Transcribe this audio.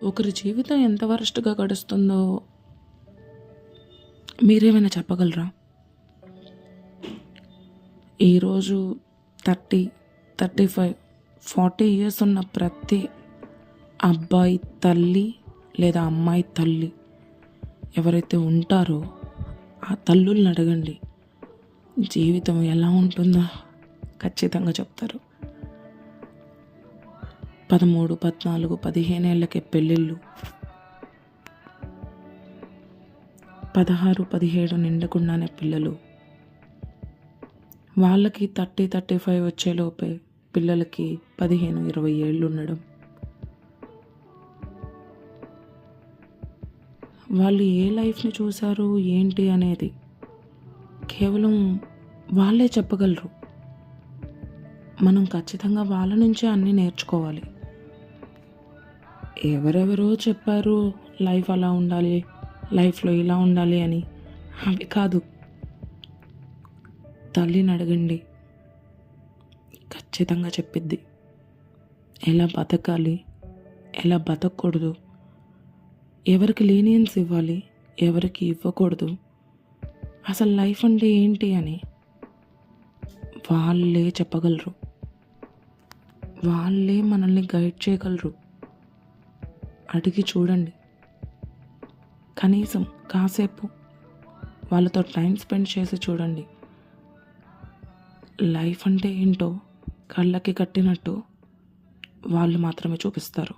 ఒకరి జీవితం ఎంత వరస్ట్‌గా గడుస్తుందో మీరేమైనా చెప్పగలరా? ఈరోజు 30, 35, 40 ఇయర్స్ ఉన్న ప్రతి అబ్బాయి తల్లి లేదా అమ్మాయి తల్లి ఎవరైతే ఉంటారో ఆ తల్లుల్ని అడగండి, జీవితం ఎలా ఉంటుందో ఖచ్చితంగా చెప్తారు. 13, 14, 15 ఏళ్ళకే పెళ్ళిళ్ళు, 16, 17 నిండకుండానే పిల్లలు, వాళ్ళకి 30, 35 వచ్చేలోపే పిల్లలకి 15, 20 ఏళ్ళు ఉండడం. వాళ్ళు ఏ లైఫ్ని చూశారు ఏంటి అనేది కేవలం వాళ్ళే చెప్పగలరు. మనం ఖచ్చితంగా వాళ్ళ నుంచే అన్నీ నేర్చుకోవాలి. ఎవరెవరో చెప్పారు లైఫ్ అలా ఉండాలి, లైఫ్లో ఇలా ఉండాలి అని, అవి కాదు. తల్లిని అడగండి, ఖచ్చితంగా చెప్పిద్ది. ఎలా బతకాలి, ఎలా బతకూడదు, ఎవరికి లీనియన్స్ ఇవ్వాలి, ఎవరికి ఇవ్వకూడదు, అసలు లైఫ్ అంటే ఏంటి అని వాళ్ళే చెప్పగలరు. వాళ్ళే మనల్ని గైడ్ చేయగలరు. అడిగి చూడండి. కనీసం కాసేపు వాళ్ళతో టైం స్పెండ్ చేసి చూడండి. లైఫ్ అంటే ఏంటో కళ్ళకి కట్టినట్టు వాళ్ళు మాత్రమే చూపిస్తారు.